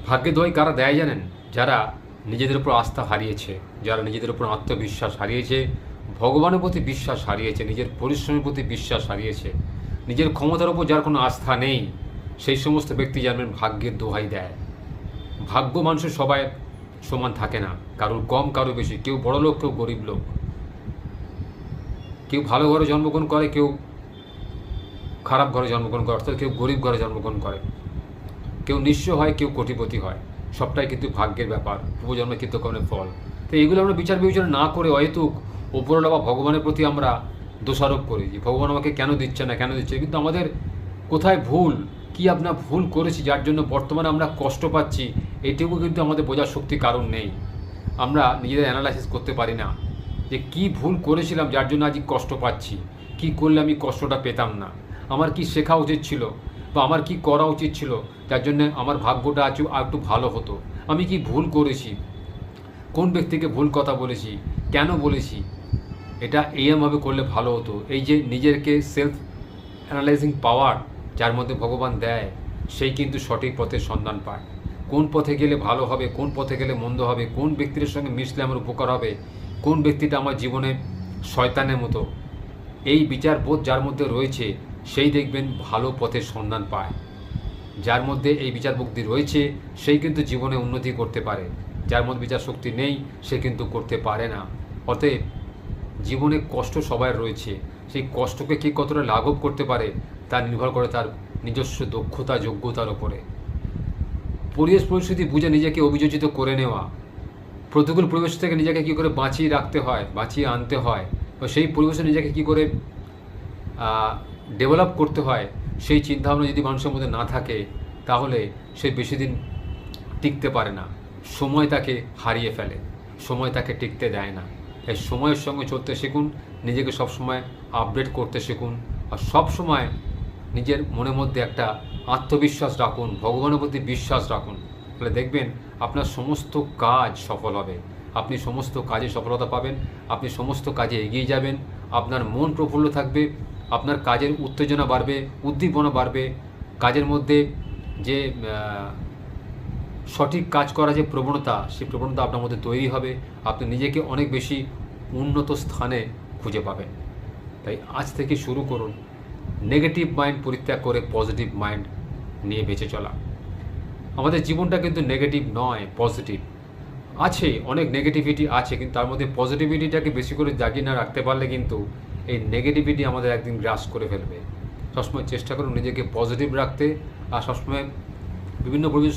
ভাগ্যে দোহাই কারা দেয় জানেন? যারা নিজেদের উপর আস্থা হারিয়েছে, যারা নিজেদের উপর আত্মবিশ্বাস হারিয়েছে, ভগবানের প্রতি বিশ্বাস হারিয়েছে, নিজের পরিশ্রমের প্রতি বিশ্বাস হারিয়েছে, নিজের ক্ষমতার উপর যার কোনো আস্থা নেই, সেই সমস্ত ব্যক্তি জানবেন ভাগ্যের দোহাই দেয়। ভাগ্য মানুষের সবাই সমান থাকে না, কারোর কম কারোর বেশি, কেউ বড় লোক কেউ গরিব লোক, কেউ ভালো ঘরে জন্মগ্রহণ করে, কেউ খারাপ ঘরে জন্মগ্রহণ করে, অর্থাৎ কেউ গরিব ঘরে জন্মগ্রহণ করে, কেউ নিঃস্ব হয়, কেউ কোটিপতি হয়। সবটাই কিন্তু ভাগ্যের ব্যাপার, পূর্বজন্মের কৃতকর্মের ফল। তো এইগুলো আমরা বিচার বিবেচনা না করে অহেতুক ওপরওয়ালা বা ভগবানের প্রতি আমরা দোষারোপ করি যে ভগবান আমাকে কেন দিচ্ছে না, কেন দিচ্ছে। কিন্তু আমাদের কোথায় ভুল, কি আপনার ভুল করেছি যার জন্য বর্তমানে আমরা কষ্ট পাচ্ছি, এইটুকু কিন্তু আমাদের বোঝার শক্তি কারণ নেই। আমরা নিজেদের অ্যানালাইসিস করতে পারি না যে কি ভুল করেছিলাম যার জন্য আজ কষ্ট পাচ্ছি, কি করলে আমি কষ্টটা পেতাম না, আমার কি শেখা উচিত ছিল বা আমার কি করা উচিত ছিল যার জন্য আমার ভাগ্যটা আজ একটু ভালো হতো, আমি কি ভুল করেছি, কোন ব্যক্তিকে ভুল কথা বলেছি, কেন বলেছি, এটা এইভাবে করলে ভালো হতো। এই যে নিজেকে সেলফ অ্যানালাইজিং পাওয়ার যার মধ্যে ভগবান দেয়, সেই কিন্তু সঠিক পথের সন্ধান পায়। কোন পথে গেলে ভালো হবে, কোন পথে গেলে মন্দ হবে, কোন ব্যক্তির সঙ্গে মিশলে আমার উপকার হবে, কোন ব্যক্তিটা আমার জীবনে শয়তানের মতো, এই বিচার বোধ যার মধ্যে রয়েছে সেই দেখবেন ভালো পথের সন্ধান পায়। যার মধ্যে এই বিচার বুদ্ধি রয়েছে সেই কিন্তু জীবনে উন্নতি করতে পারে, যার মধ্যে বিচার শক্তি নেই সে কিন্তু করতে পারে না। অতএব জীবনে কষ্ট সবার রয়েছে, সেই কষ্টকে কে কতটা লাঘব করতে পারে তা নির্ভর করে তার নিজস্ব দক্ষতা যোগ্যতার ওপরে। পরিবেশ পরিস্থিতি বুঝে নিজেকে অভিযোজিত করে নেওয়া, প্রতিকূল পরিবেশ থেকে নিজেকে কী করে বাঁচিয়ে রাখতে হয়, বাঁচিয়ে আনতে হয়, বা সেই পরিবেশে নিজেকে কী করে ডেভেলপ করতে হয়, সেই চিন্তাভাবনা যদি মানুষের মধ্যে না থাকে তাহলে সে বেশি দিন টিকতে পারে না। সময় তাকে হারিয়ে ফেলে, সময় তাকে টিকতে দেয় না। এই সময়ের সঙ্গে চলতে শিখুন, নিজেকে সবসময় আপডেট করতে শিখুন, আর সবসময় নিজের মনের মধ্যে একটা আত্মবিশ্বাস রাখুন, ভগবানের প্রতি বিশ্বাস রাখুন। তাহলে দেখবেন আপনার সমস্ত কাজ সফল হবে, আপনি সমস্ত কাজে সফলতা পাবেন, আপনি সমস্ত কাজে এগিয়ে যাবেন, আপনার মন প্রফুল্ল থাকবে, আপনার কাজের উত্তেজনা বাড়বে, উদ্দীপনা বাড়বে, কাজের মধ্যে যে সঠিক কাজ করা যে প্রবণতা, সেই প্রবণতা আপনার মধ্যে তৈরি হবে, আপনি নিজেকে অনেক বেশি উন্নত স্থানে খুঁজে পাবেন। তাই আজ থেকে শুরু করুন নেগেটিভ মাইন্ড পরিত্যাগ করে পজিটিভ মাইন্ড নিয়ে বেঁচে চলা। আমাদের জীবনটা কিন্তু নেগেটিভ নয়, পজিটিভ আছে, অনেক নেগেটিভিটি আছে, কিন্তু তার মধ্যে পজিটিভিটিটাকে বেশি করে জাগিয়ে না রাখতে পারলে কিন্তু এই নেগেটিভিটি আমাদের একদিন গ্রাস করে ফেলবে। সবসময় চেষ্টা করুন নিজেকে পজিটিভ রাখতে, আর সবসময় বিভিন্ন পরিবেশ